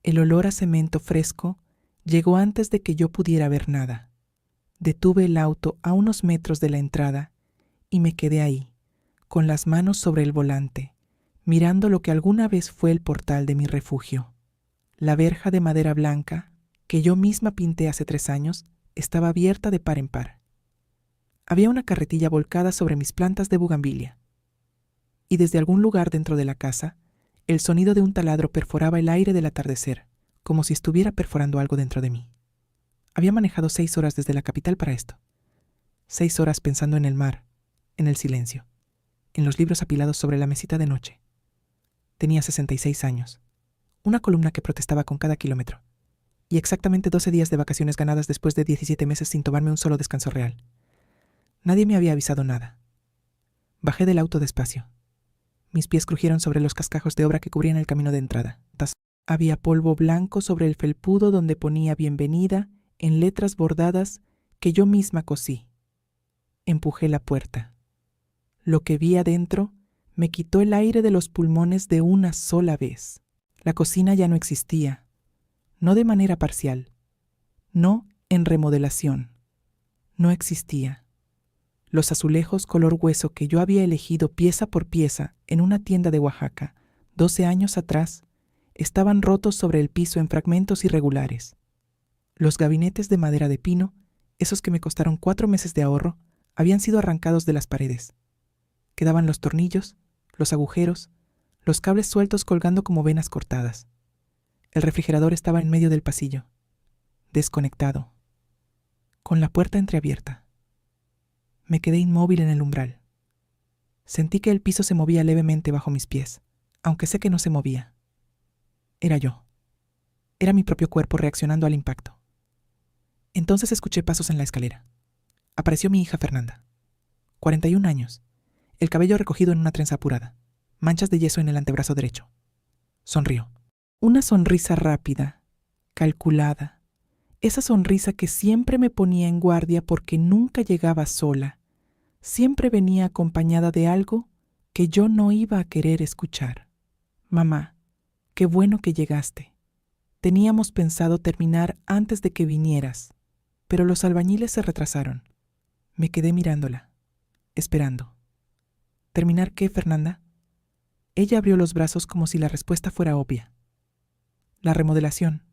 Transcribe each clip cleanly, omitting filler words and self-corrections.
El olor a cemento fresco llegó antes de que yo pudiera ver nada. Detuve el auto a unos metros de la entrada y me quedé ahí, con las manos sobre el volante, mirando lo que alguna vez fue el portal de mi refugio. La verja de madera blanca, que yo misma pinté hace 3 años, estaba abierta de par en par. Había una carretilla volcada sobre mis plantas de bugambilia. Y desde algún lugar dentro de la casa, el sonido de un taladro perforaba el aire del atardecer, como si estuviera perforando algo dentro de mí. Había manejado 6 horas desde la capital para esto. 6 horas pensando en el mar, en el silencio, en los libros apilados sobre la mesita de noche. Tenía 66 años, una columna que protestaba con cada kilómetro, y exactamente 12 días de vacaciones ganadas después de 17 meses sin tomarme un solo descanso real. Nadie me había avisado nada. Bajé del auto despacio. Mis pies crujieron sobre los cascajos de obra que cubrían el camino de entrada. Había polvo blanco sobre el felpudo donde ponía bienvenida en letras bordadas que yo misma cosí. Empujé la puerta. Lo que vi adentro me quitó el aire de los pulmones de una sola vez. La cocina ya no existía, no de manera parcial, no en remodelación. No existía. Los azulejos color hueso que yo había elegido pieza por pieza en una tienda de Oaxaca 12 años atrás estaban rotos sobre el piso en fragmentos irregulares. Los gabinetes de madera de pino, esos que me costaron 4 meses de ahorro, habían sido arrancados de las paredes. Quedaban los tornillos, los agujeros, los cables sueltos colgando como venas cortadas. El refrigerador estaba en medio del pasillo, desconectado, con la puerta entreabierta. Me quedé inmóvil en el umbral. Sentí que el piso se movía levemente bajo mis pies, aunque sé que no se movía. Era yo. Era mi propio cuerpo reaccionando al impacto. Entonces escuché pasos en la escalera. Apareció mi hija Fernanda. 41 años. El cabello recogido en una trenza apurada. Manchas de yeso en el antebrazo derecho. Sonrió. Una sonrisa rápida, calculada. Esa sonrisa que siempre me ponía en guardia porque nunca llegaba sola. Siempre venía acompañada de algo que yo no iba a querer escuchar. Mamá, qué bueno que llegaste. Teníamos pensado terminar antes de que vinieras, pero los albañiles se retrasaron. Me quedé mirándola, esperando. ¿Terminar qué, Fernanda? Ella abrió los brazos como si la respuesta fuera obvia. La remodelación.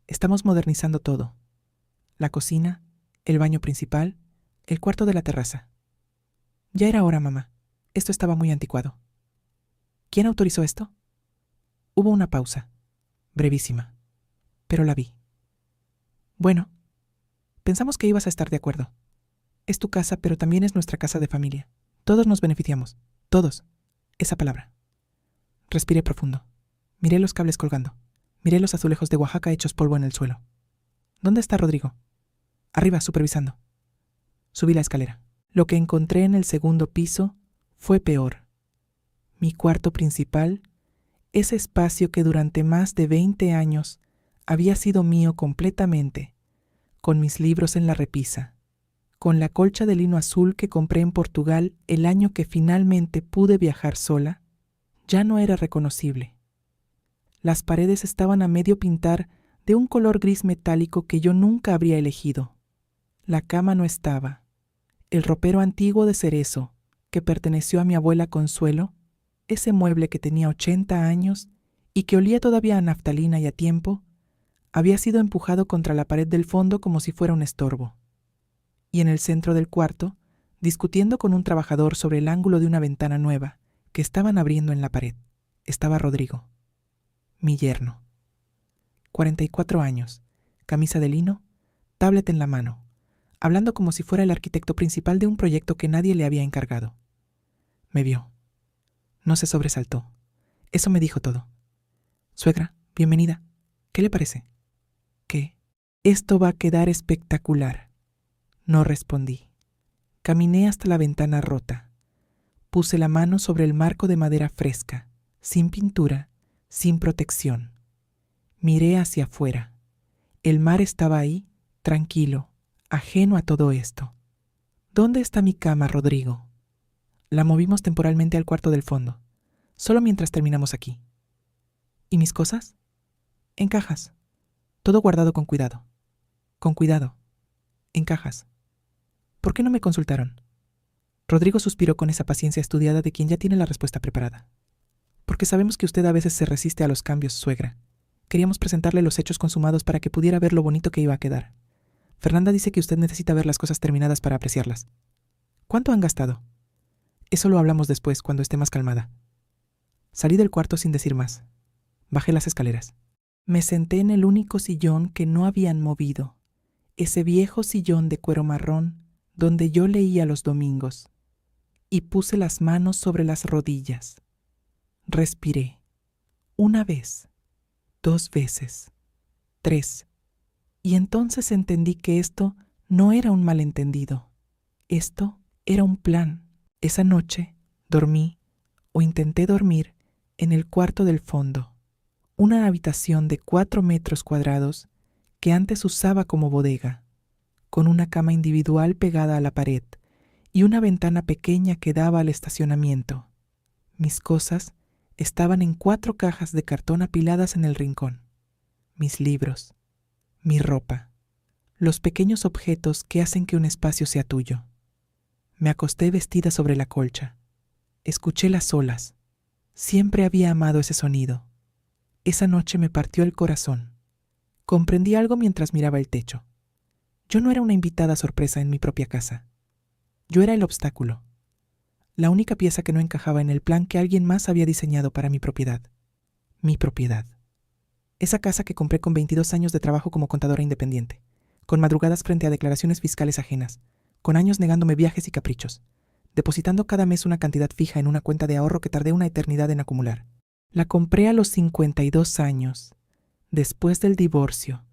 Estamos modernizando todo. La cocina, el baño principal, el cuarto de la terraza. Ya era hora, mamá. Esto estaba muy anticuado. ¿Quién autorizó esto? Hubo una pausa, brevísima, pero la vi. Bueno, pensamos que ibas a estar de acuerdo. Es tu casa, pero también es nuestra casa de familia. Todos nos beneficiamos. Todos. Esa palabra. Respiré profundo. Miré los cables colgando. Miré los azulejos de Oaxaca hechos polvo en el suelo. ¿Dónde está Rodrigo? Arriba, supervisando. Subí la escalera. Lo que encontré en el segundo piso fue peor. Mi cuarto principal, ese espacio que durante más de 20 años había sido mío completamente, con mis libros en la repisa, con la colcha de lino azul que compré en Portugal el año que finalmente pude viajar sola, ya no era reconocible. Las paredes estaban a medio pintar de un color gris metálico que yo nunca habría elegido. La cama no estaba. El ropero antiguo de cerezo, que perteneció a mi abuela Consuelo, ese mueble que tenía 80 años y que olía todavía a naftalina y a tiempo, había sido empujado contra la pared del fondo como si fuera un estorbo. Y en el centro del cuarto, discutiendo con un trabajador sobre el ángulo de una ventana nueva que estaban abriendo en la pared, estaba Rodrigo, mi yerno. 44 años, camisa de lino, tablet en la mano, hablando como si fuera el arquitecto principal de un proyecto que nadie le había encargado. Me vio. No se sobresaltó. Eso me dijo todo. Suegra, bienvenida. ¿Qué le parece? ¿Qué? Esto va a quedar espectacular. No respondí. Caminé hasta la ventana rota. Puse la mano sobre el marco de madera fresca, sin pintura, sin protección. Miré hacia afuera. El mar estaba ahí, tranquilo, ajeno a todo esto. ¿Dónde está mi cama, Rodrigo? La movimos temporalmente al cuarto del fondo, solo mientras terminamos aquí. ¿Y mis cosas? En cajas. Todo guardado con cuidado. Con cuidado. En cajas. ¿Por qué no me consultaron? Rodrigo suspiró con esa paciencia estudiada de quien ya tiene la respuesta preparada. Porque sabemos que usted a veces se resiste a los cambios, suegra. Queríamos presentarle los hechos consumados para que pudiera ver lo bonito que iba a quedar. Fernanda dice que usted necesita ver las cosas terminadas para apreciarlas. ¿Cuánto han gastado? Eso lo hablamos después, cuando esté más calmada. Salí del cuarto sin decir más. Bajé las escaleras. Me senté en el único sillón que no habían movido, ese viejo sillón de cuero marrón donde yo leía los domingos, y puse las manos sobre las rodillas. Respiré. 1 vez, 2 veces, 3. Y entonces entendí que esto no era un malentendido. Esto era un plan. Esa noche dormí, o intenté dormir, en el cuarto del fondo, una habitación de 4 metros cuadrados que antes usaba como bodega, con una cama individual pegada a la pared y una ventana pequeña que daba al estacionamiento. Mis cosas estaban en 4 cajas de cartón apiladas en el rincón. Mis libros, mi ropa, los pequeños objetos que hacen que un espacio sea tuyo. Me acosté vestida sobre la colcha. Escuché las olas. Siempre había amado ese sonido. Esa noche me partió el corazón. Comprendí algo mientras miraba el techo. Yo no era una invitada sorpresa en mi propia casa. Yo era el obstáculo. La única pieza que no encajaba en el plan que alguien más había diseñado para mi propiedad. Mi propiedad. Esa casa que compré con 22 años de trabajo como contadora independiente, con madrugadas frente a declaraciones fiscales ajenas, con años negándome viajes y caprichos, depositando cada mes una cantidad fija en una cuenta de ahorro que tardé una eternidad en acumular. La compré a los 52 años, después del divorcio,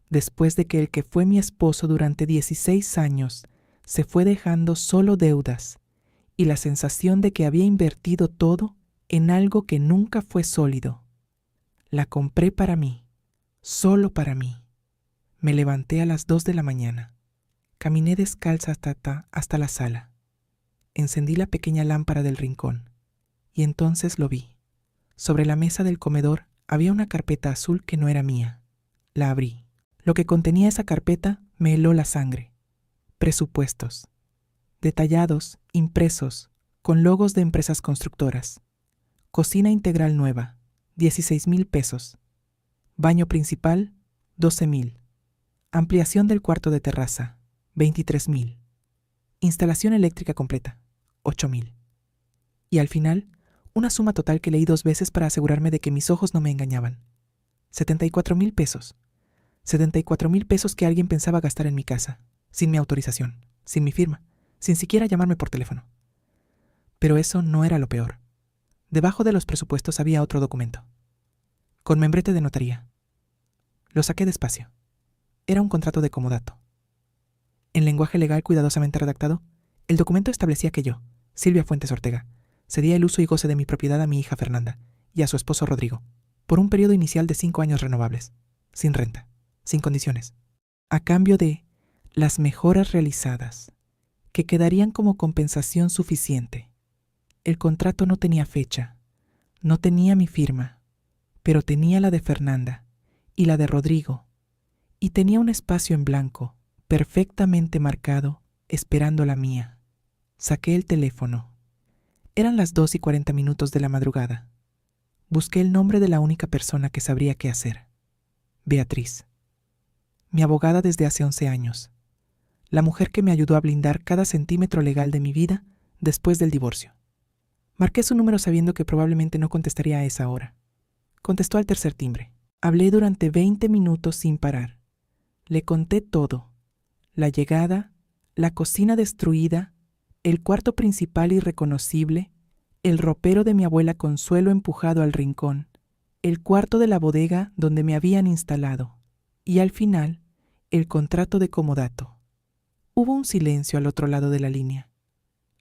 después de que el que fue mi esposo durante 16 años se fue dejando solo deudas y la sensación de que había invertido todo en algo que nunca fue sólido. La compré para mí, solo para mí. Me levanté a las 2 de la mañana. Caminé descalza hasta la sala. Encendí la pequeña lámpara del rincón y entonces lo vi. Sobre la mesa del comedor había una carpeta azul que no era mía. La abrí. Lo que contenía esa carpeta me heló la sangre. Presupuestos. Detallados, impresos, con logos de empresas constructoras. Cocina integral nueva, 16,000 pesos. Baño principal, 12,000. Ampliación del cuarto de terraza, 23,000. Instalación eléctrica completa, 8,000. Y al final, una suma total que leí 2 veces para asegurarme de que mis ojos no me engañaban. 74,000 pesos. 74,000 pesos que alguien pensaba gastar en mi casa, sin mi autorización, sin mi firma, sin siquiera llamarme por teléfono. Pero eso no era lo peor. Debajo de los presupuestos había otro documento, con membrete de notaría. Lo saqué despacio. Era un contrato de comodato. En lenguaje legal cuidadosamente redactado, el documento establecía que yo, Silvia Fuentes Ortega, cedía el uso y goce de mi propiedad a mi hija Fernanda y a su esposo Rodrigo, por un periodo inicial de 5 años renovables, sin renta, sin condiciones, a cambio de las mejoras realizadas, que quedarían como compensación suficiente. El contrato no tenía fecha, no tenía mi firma, pero tenía la de Fernanda y la de Rodrigo, y tenía un espacio en blanco, perfectamente marcado, esperando la mía. Saqué el teléfono. Eran las 2:40 de la madrugada. Busqué el nombre de la única persona que sabría qué hacer. Beatriz. Mi abogada desde hace 11 años. La mujer que me ayudó a blindar cada centímetro legal de mi vida después del divorcio. Marqué su número sabiendo que probablemente no contestaría a esa hora. Contestó al tercer timbre. Hablé durante 20 minutos sin parar. Le conté todo. La llegada, la cocina destruida, el cuarto principal irreconocible, el ropero de mi abuela Consuelo empujado al rincón, el cuarto de la bodega donde me habían instalado, y al final, el contrato de comodato. Hubo un silencio al otro lado de la línea.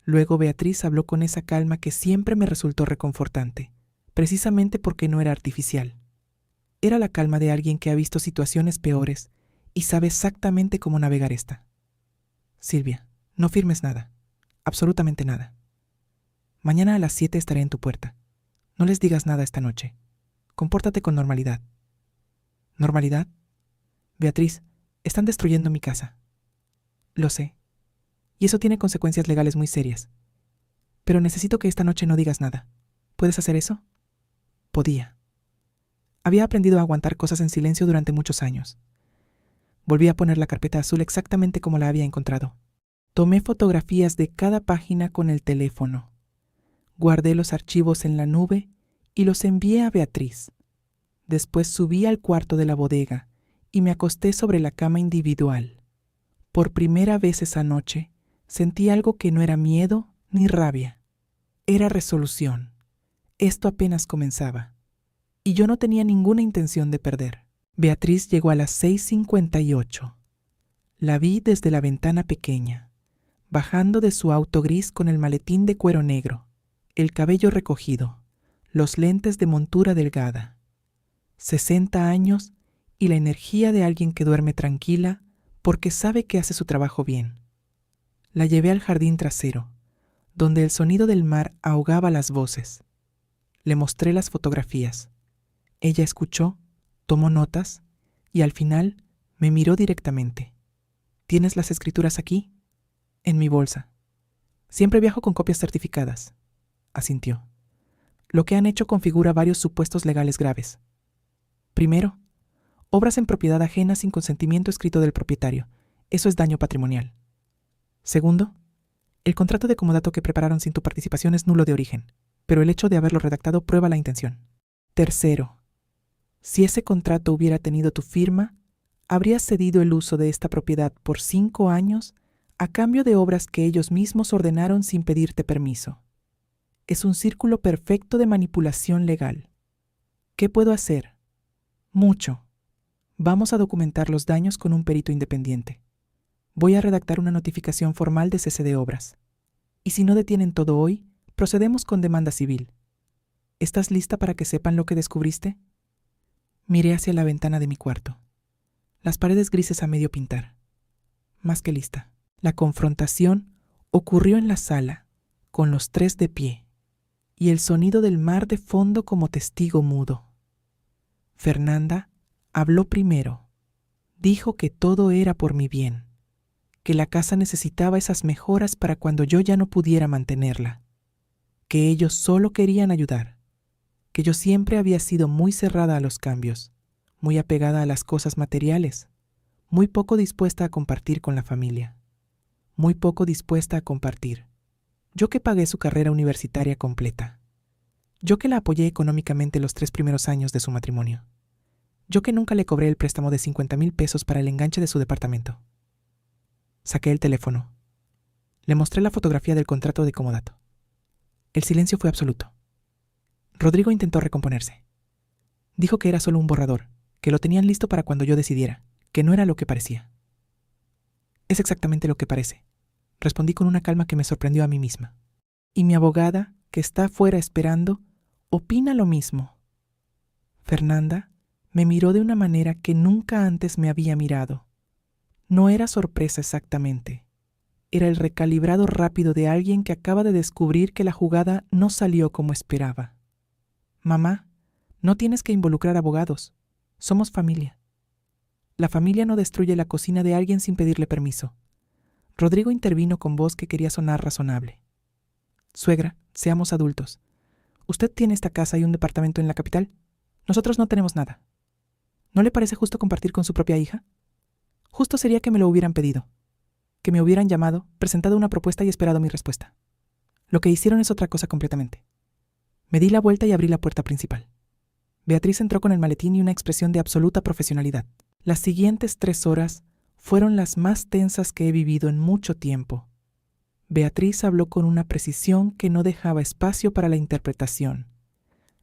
Luego Beatriz habló con esa calma que siempre me resultó reconfortante, precisamente porque no era artificial. Era la calma de alguien que ha visto situaciones peores y sabe exactamente cómo navegar esta. Silvia, no firmes nada, absolutamente nada. Mañana a las 7 estaré en tu puerta. No les digas nada esta noche. Compórtate con normalidad. ¿Normalidad? Beatriz, están destruyendo mi casa. Lo sé. Y eso tiene consecuencias legales muy serias. Pero necesito que esta noche no digas nada. ¿Puedes hacer eso? Podía. Había aprendido a aguantar cosas en silencio durante muchos años. Volví a poner la carpeta azul exactamente como la había encontrado. Tomé fotografías de cada página con el teléfono. Guardé los archivos en la nube y los envié a Beatriz. Después subí al cuarto de la bodega y me acosté sobre la cama individual. Por primera vez esa noche, sentí algo que no era miedo ni rabia. Era resolución. Esto apenas comenzaba. Y yo no tenía ninguna intención de perder. Beatriz llegó a las 6:58. La vi desde la ventana pequeña, bajando de su auto gris con el maletín de cuero negro, el cabello recogido, los lentes de montura delgada. 60 años y la energía de alguien que duerme tranquila porque sabe que hace su trabajo bien. La llevé al jardín trasero, donde el sonido del mar ahogaba las voces. Le mostré las fotografías. Ella escuchó, tomó notas y al final me miró directamente. ¿Tienes las escrituras aquí? En mi bolsa. Siempre viajo con copias certificadas. Asintió. Lo que han hecho configura varios supuestos legales graves. Primero, obras en propiedad ajena sin consentimiento escrito del propietario. Eso es daño patrimonial. Segundo, el contrato de comodato que prepararon sin tu participación es nulo de origen, pero el hecho de haberlo redactado prueba la intención. Tercero, si ese contrato hubiera tenido tu firma, habrías cedido el uso de esta propiedad por 5 años a cambio de obras que ellos mismos ordenaron sin pedirte permiso. Es un círculo perfecto de manipulación legal. ¿Qué puedo hacer? Mucho. Vamos a documentar los daños con un perito independiente. Voy a redactar una notificación formal de cese de obras. Y si no detienen todo hoy, procedemos con demanda civil. ¿Estás lista para que sepan lo que descubriste? Miré hacia la ventana de mi cuarto. Las paredes grises a medio pintar. Más que lista. La confrontación ocurrió en la sala, con los 3 de pie, y el sonido del mar de fondo como testigo mudo. Fernanda habló primero. Dijo que todo era por mi bien, que la casa necesitaba esas mejoras para cuando yo ya no pudiera mantenerla, que ellos solo querían ayudar, que yo siempre había sido muy cerrada a los cambios, muy apegada a las cosas materiales, muy poco dispuesta a compartir con la familia, muy poco dispuesta a compartir. Yo que pagué su carrera universitaria completa, yo que la apoyé económicamente los 3 primeros años de su matrimonio, yo que nunca le cobré el préstamo de 50,000 pesos para el enganche de su departamento. Saqué el teléfono. Le mostré la fotografía del contrato de comodato. El silencio fue absoluto. Rodrigo intentó recomponerse. Dijo que era solo un borrador, que lo tenían listo para cuando yo decidiera, que no era lo que parecía. Es exactamente lo que parece, respondí con una calma que me sorprendió a mí misma. Y mi abogada, que está afuera esperando, opina lo mismo. Fernanda me miró de una manera que nunca antes me había mirado. No era sorpresa exactamente. Era el recalibrado rápido de alguien que acaba de descubrir que la jugada no salió como esperaba. Mamá, no tienes que involucrar abogados. Somos familia. La familia no destruye la cocina de alguien sin pedirle permiso. Rodrigo intervino con voz que quería sonar razonable. Suegra, seamos adultos. Usted tiene esta casa y un departamento en la capital. Nosotros no tenemos nada. ¿No le parece justo compartir con su propia hija? Justo sería que me lo hubieran pedido, que me hubieran llamado, presentado una propuesta y esperado mi respuesta. Lo que hicieron es otra cosa completamente. Me di la vuelta y abrí la puerta principal. Beatriz entró con el maletín y una expresión de absoluta profesionalidad. Las siguientes 3 horas fueron las más tensas que he vivido en mucho tiempo. Beatriz habló con una precisión que no dejaba espacio para la interpretación.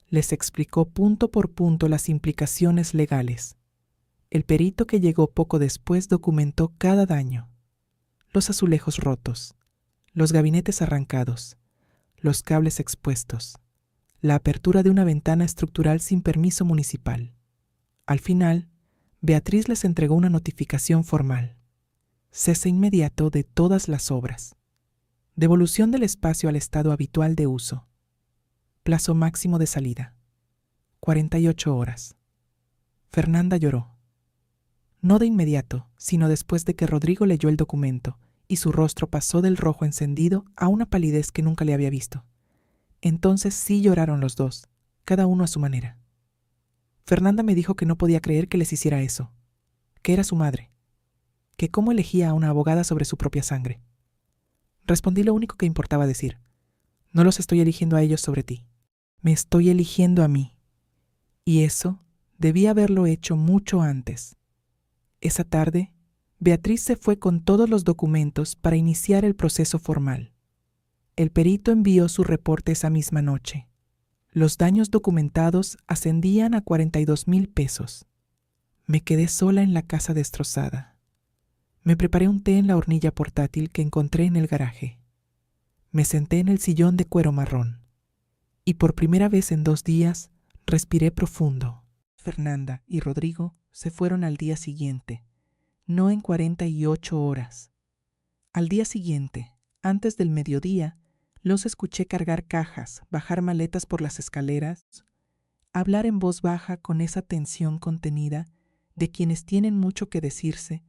Les explicó punto por punto las implicaciones legales. El perito que llegó poco después documentó cada daño. Los azulejos rotos, los gabinetes arrancados, los cables expuestos, la apertura de una ventana estructural sin permiso municipal. Al final, Beatriz les entregó una notificación formal. Cese inmediato de todas las obras. Devolución del espacio al estado habitual de uso. Plazo máximo de salida. 48 horas. Fernanda lloró. No de inmediato, sino después de que Rodrigo leyó el documento, y su rostro pasó del rojo encendido a una palidez que nunca le había visto. Entonces sí lloraron los dos, cada uno a su manera. Fernanda me dijo que no podía creer que les hiciera eso, que era su madre, que cómo elegía a una abogada sobre su propia sangre. Respondí lo único que importaba decir: no los estoy eligiendo a ellos sobre ti, me estoy eligiendo a mí. Y eso debía haberlo hecho mucho antes. Esa tarde, Beatriz se fue con todos los documentos para iniciar el proceso formal. El perito envió su reporte esa misma noche. Los daños documentados ascendían a 42,000 pesos. Me quedé sola en la casa destrozada. Me preparé un té en la hornilla portátil que encontré en el garaje. Me senté en el sillón de cuero marrón. Y por primera vez en 2 días, respiré profundo. Fernanda y Rodrigo se fueron al día siguiente, no en 48 horas. Al día siguiente, antes del mediodía, los escuché cargar cajas, bajar maletas por las escaleras, hablar en voz baja con esa tensión contenida de quienes tienen mucho que decirse,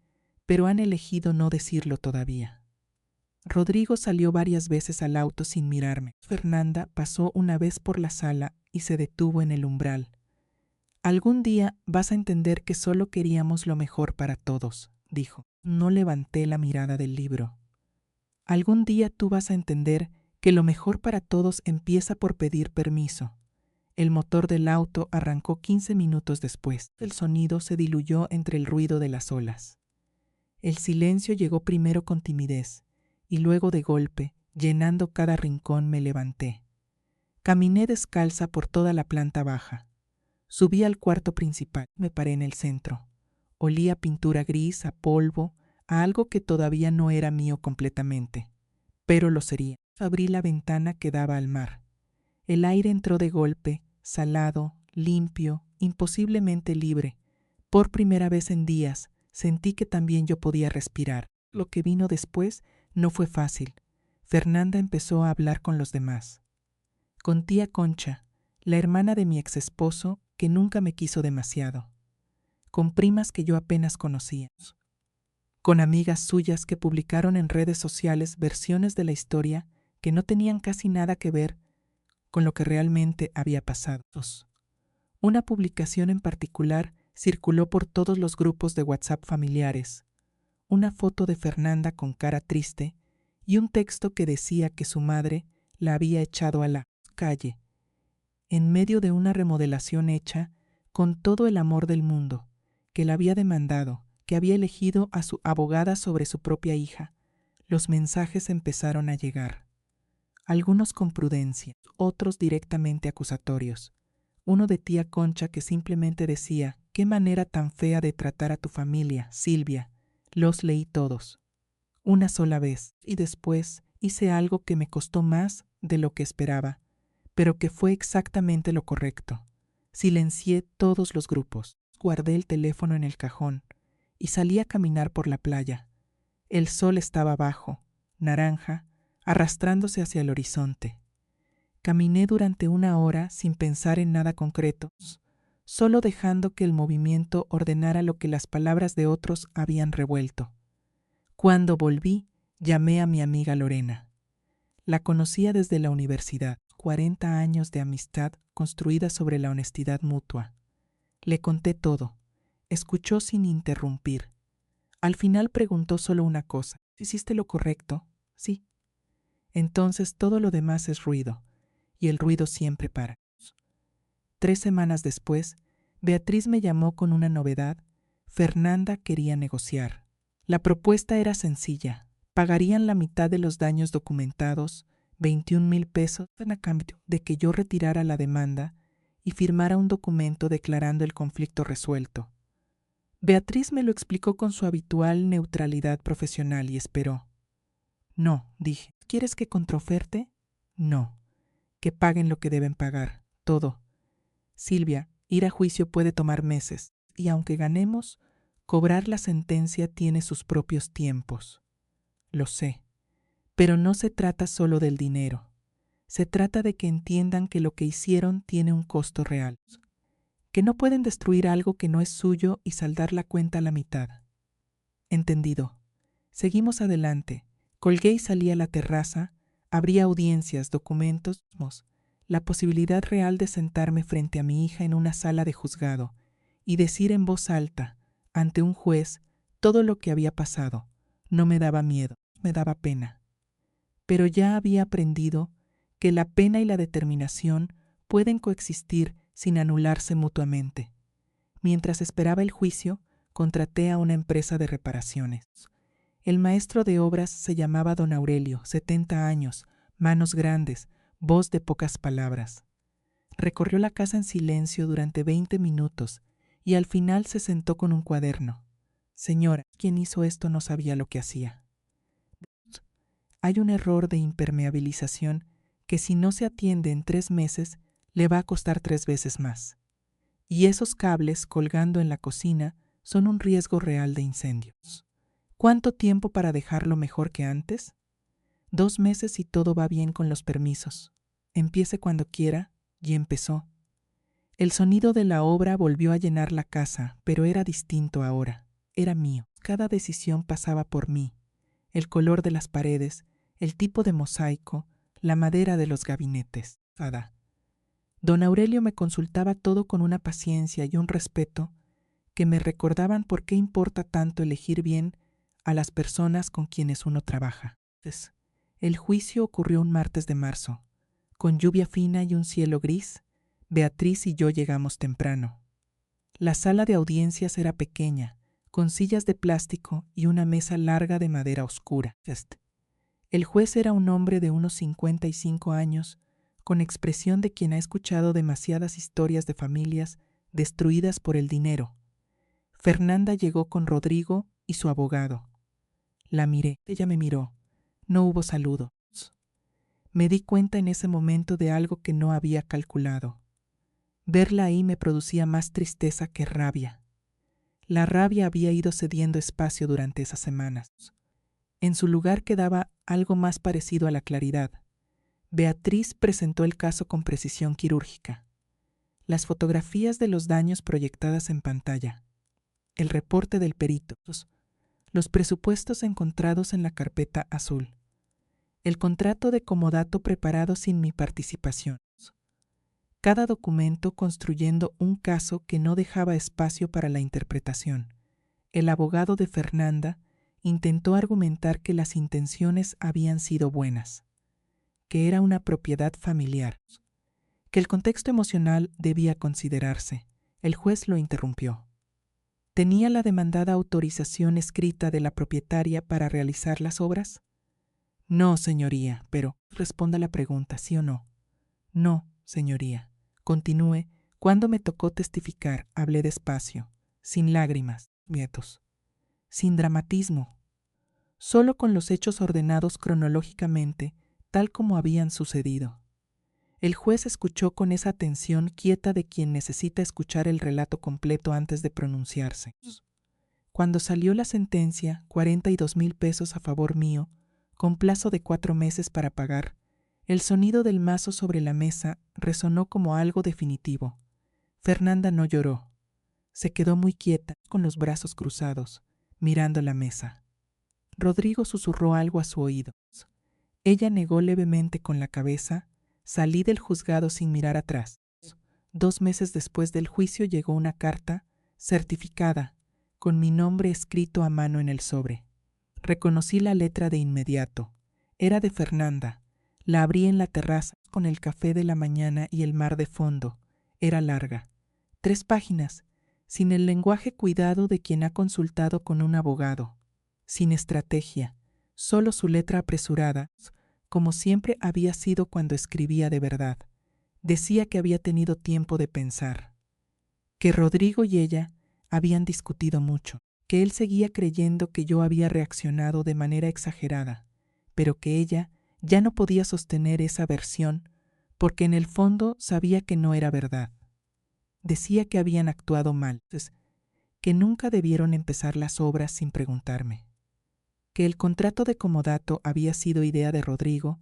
pero han elegido no decirlo todavía. Rodrigo salió varias veces al auto sin mirarme. Fernanda pasó una vez por la sala y se detuvo en el umbral. Algún día vas a entender que solo queríamos lo mejor para todos, dijo. No levanté la mirada del libro. Algún día tú vas a entender que lo mejor para todos empieza por pedir permiso. El motor del auto arrancó 15 minutos después. El sonido se diluyó entre el ruido de las olas. El silencio llegó primero con timidez y luego de golpe, llenando cada rincón, me levanté. Caminé descalza por toda la planta baja. Subí al cuarto principal. Me paré en el centro. Olía a pintura gris, a polvo, a algo que todavía no era mío completamente, pero lo sería. Abrí la ventana que daba al mar. El aire entró de golpe, salado, limpio, imposiblemente libre. Por primera vez en días sentí que también yo podía respirar. Lo que vino después no fue fácil. Fernanda empezó a hablar con los demás. Con tía Concha, la hermana de mi exesposo, que nunca me quiso demasiado. Con primas que yo apenas conocía. Con amigas suyas que publicaron en redes sociales versiones de la historia que no tenían casi nada que ver con lo que realmente había pasado. Una publicación en particular circuló por todos los grupos de WhatsApp familiares. Una foto de Fernanda con cara triste y un texto que decía que su madre la había echado a la calle, en medio de una remodelación hecha con todo el amor del mundo, que la había demandado, que había elegido a su abogada sobre su propia hija. Los mensajes empezaron a llegar. Algunos con prudencia, otros directamente acusatorios. Uno de tía Concha que simplemente decía: «¿Qué manera tan fea de tratar a tu familia, Silvia?». Los leí todos, una sola vez, y después hice algo que me costó más de lo que esperaba, pero que fue exactamente lo correcto. Silencié todos los grupos, guardé el teléfono en el cajón y salí a caminar por la playa. El sol estaba bajo, naranja, arrastrándose hacia el horizonte. Caminé durante 1 hora sin pensar en nada concreto, solo dejando que el movimiento ordenara lo que las palabras de otros habían revuelto. Cuando volví, llamé a mi amiga Lorena. La conocía desde la universidad, 40 años de amistad construida sobre la honestidad mutua. Le conté todo. Escuchó sin interrumpir. Al final preguntó solo una cosa: ¿hiciste lo correcto? Sí. Entonces todo lo demás es ruido, y el ruido siempre para. 3 semanas después, Beatriz me llamó con una novedad. Fernanda quería negociar. La propuesta era sencilla. Pagarían la mitad de los daños documentados, 21,000 pesos, a cambio de que yo retirara la demanda y firmara un documento declarando el conflicto resuelto. Beatriz me lo explicó con su habitual neutralidad profesional y esperó. No, dije. ¿Quieres que contraoferte? No. Que paguen lo que deben pagar, todo. Silvia, ir a juicio puede tomar meses, y aunque ganemos, cobrar la sentencia tiene sus propios tiempos. Lo sé, pero no se trata solo del dinero. Se trata de que entiendan que lo que hicieron tiene un costo real, que no pueden destruir algo que no es suyo y saldar la cuenta a la mitad. Entendido. Seguimos adelante. Colgué y salí a la terraza. Abrí audiencias, documentos, la posibilidad real de sentarme frente a mi hija en una sala de juzgado y decir en voz alta, ante un juez, todo lo que había pasado. No me daba miedo, me daba pena. Pero ya había aprendido que la pena y la determinación pueden coexistir sin anularse mutuamente. Mientras esperaba el juicio, contraté a una empresa de reparaciones. El maestro de obras se llamaba don Aurelio, 70 años, manos grandes, voz de pocas palabras. Recorrió la casa en silencio durante 20 minutos y al final se sentó con un cuaderno. Señora, quien hizo esto no sabía lo que hacía. Hay un error de impermeabilización que si no se atiende en 3 meses, le va a costar 3 veces más. Y esos cables colgando en la cocina son un riesgo real de incendios. ¿Cuánto tiempo para dejarlo mejor que antes? 2 meses y todo va bien con los permisos. Empiece cuando quiera, y empezó. El sonido de la obra volvió a llenar la casa, pero era distinto ahora. Era mío. Cada decisión pasaba por mí. El color de las paredes, el tipo de mosaico, la madera de los gabinetes. Don Aurelio me consultaba todo con una paciencia y un respeto que me recordaban por qué importa tanto elegir bien a las personas con quienes uno trabaja. El juicio ocurrió un martes de marzo. Con lluvia fina y un cielo gris, Beatriz y yo llegamos temprano. La sala de audiencias era pequeña, con sillas de plástico y una mesa larga de madera oscura. El juez era un hombre de unos 55 años, con expresión de quien ha escuchado demasiadas historias de familias destruidas por el dinero. Fernanda llegó con Rodrigo y su abogado. La miré, ella me miró. No hubo saludos. Me di cuenta en ese momento de algo que no había calculado. Verla ahí me producía más tristeza que rabia. La rabia había ido cediendo espacio durante esas semanas. En su lugar quedaba algo más parecido a la claridad. Beatriz presentó el caso con precisión quirúrgica. Las fotografías de los daños proyectadas en pantalla. El reporte del perito. Los presupuestos encontrados en la carpeta azul. El contrato de comodato preparado sin mi participación. Cada documento construyendo un caso que no dejaba espacio para la interpretación. El abogado de Fernanda intentó argumentar que las intenciones habían sido buenas, que era una propiedad familiar, que el contexto emocional debía considerarse. El juez lo interrumpió. ¿Tenía la demandada autorización escrita de la propietaria para realizar las obras? No, señoría, pero responda la pregunta, ¿sí o no? No, señoría. Continúe. Cuando me tocó testificar, hablé despacio, sin lágrimas, nietos, sin dramatismo, solo con los hechos ordenados cronológicamente, tal como habían sucedido. El juez escuchó con esa atención quieta de quien necesita escuchar el relato completo antes de pronunciarse. Cuando salió la sentencia, 42,000 pesos a favor mío, con plazo de 4 meses para pagar, el sonido del mazo sobre la mesa resonó como algo definitivo. Fernanda no lloró. Se quedó muy quieta, con los brazos cruzados, mirando la mesa. Rodrigo susurró algo a su oído. Ella negó levemente con la cabeza. Salí del juzgado sin mirar atrás. 2 meses después del juicio llegó una carta, certificada, con mi nombre escrito a mano en el sobre. Reconocí la letra de inmediato. Era de Fernanda. La abrí en la terraza, con el café de la mañana y el mar de fondo. Era larga. 3 páginas, sin el lenguaje cuidado de quien ha consultado con un abogado. Sin estrategia, solo su letra apresurada, como siempre había sido cuando escribía de verdad. Decía que había tenido tiempo de pensar, que Rodrigo y ella habían discutido mucho, que él seguía creyendo que yo había reaccionado de manera exagerada, pero que ella ya no podía sostener esa versión porque en el fondo sabía que no era verdad. Decía que habían actuado mal, que nunca debieron empezar las obras sin preguntarme, que el contrato de comodato había sido idea de Rodrigo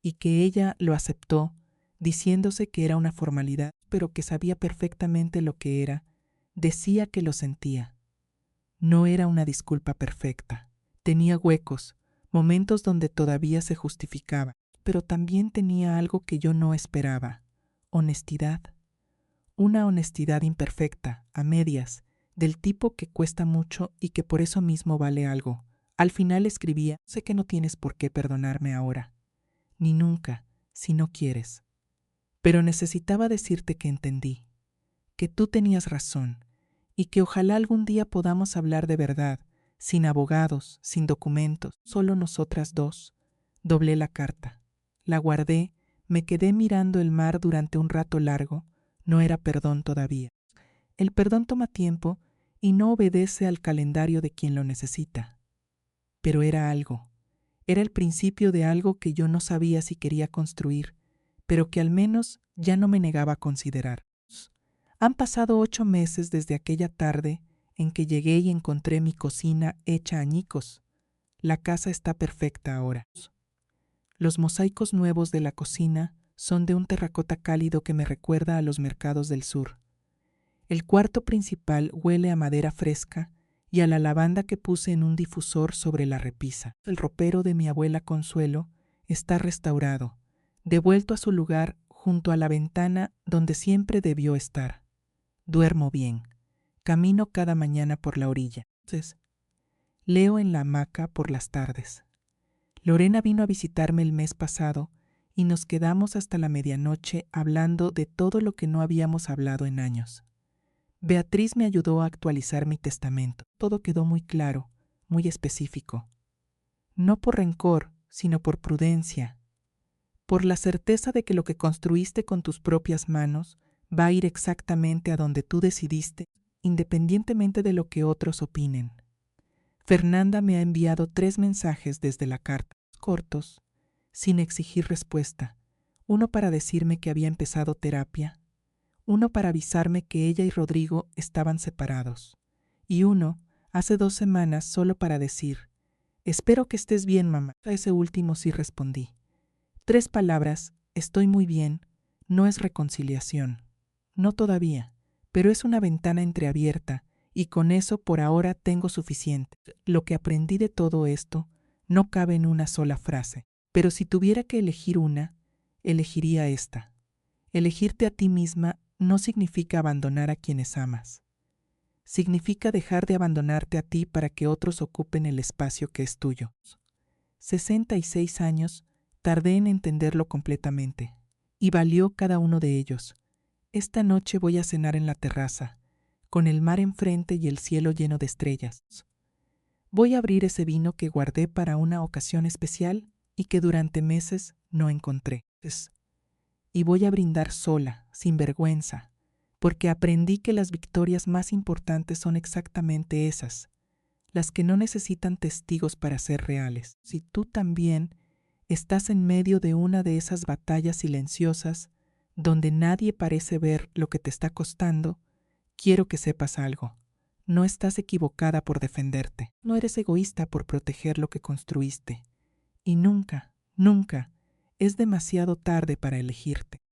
y que ella lo aceptó diciéndose que era una formalidad, pero que sabía perfectamente lo que era, decía que lo sentía. No era una disculpa perfecta. Tenía huecos, momentos donde todavía se justificaba, pero también tenía algo que yo no esperaba: honestidad. Una honestidad imperfecta, a medias, del tipo que cuesta mucho y que por eso mismo vale algo. Al final escribía: sé que no tienes por qué perdonarme ahora, ni nunca, si no quieres. Pero necesitaba decirte que entendí, que tú tenías razón, y que ojalá algún día podamos hablar de verdad, sin abogados, sin documentos, solo nosotras dos. Doblé la carta, la guardé, me quedé mirando el mar durante un rato largo. No era perdón todavía. El perdón toma tiempo y no obedece al calendario de quien lo necesita. Pero era algo. Era el principio de algo que yo no sabía si quería construir, pero que al menos ya no me negaba a considerar. Han pasado 8 meses desde aquella tarde en que llegué y encontré mi cocina hecha añicos. La casa está perfecta ahora. Los mosaicos nuevos de la cocina son de un terracota cálido que me recuerda a los mercados del sur. El cuarto principal huele a madera fresca y a la lavanda que puse en un difusor sobre la repisa. El ropero de mi abuela Consuelo está restaurado, devuelto a su lugar junto a la ventana donde siempre debió estar. Duermo bien. Camino cada mañana por la orilla. Entonces, leo en la hamaca por las tardes. Lorena vino a visitarme el mes pasado y nos quedamos hasta la medianoche hablando de todo lo que no habíamos hablado en años. Beatriz me ayudó a actualizar mi testamento. Todo quedó muy claro, muy específico. No por rencor, sino por prudencia. Por la certeza de que lo que construiste con tus propias manos va a ir exactamente a donde tú decidiste, independientemente de lo que otros opinen. Fernanda me ha enviado 3 mensajes desde la carta, cortos, sin exigir respuesta. Uno para decirme que había empezado terapia, uno para avisarme que ella y Rodrigo estaban separados, y uno, hace 2 semanas, solo para decir: espero que estés bien, mamá. A ese último sí respondí. 3 palabras: estoy muy bien, no es reconciliación. No todavía, pero es una ventana entreabierta, y con eso por ahora tengo suficiente. Lo que aprendí de todo esto no cabe en una sola frase, pero si tuviera que elegir una, elegiría esta. Elegirte a ti misma no significa abandonar a quienes amas. Significa dejar de abandonarte a ti para que otros ocupen el espacio que es tuyo. 66 años tardé en entenderlo completamente, y valió cada uno de ellos. Esta noche voy a cenar en la terraza, con el mar enfrente y el cielo lleno de estrellas. Voy a abrir ese vino que guardé para una ocasión especial y que durante meses no encontré. Y voy a brindar sola, sin vergüenza, porque aprendí que las victorias más importantes son exactamente esas, las que no necesitan testigos para ser reales. Si tú también estás en medio de una de esas batallas silenciosas donde nadie parece ver lo que te está costando, quiero que sepas algo. No estás equivocada por defenderte. No eres egoísta por proteger lo que construiste. Y nunca, nunca es demasiado tarde para elegirte.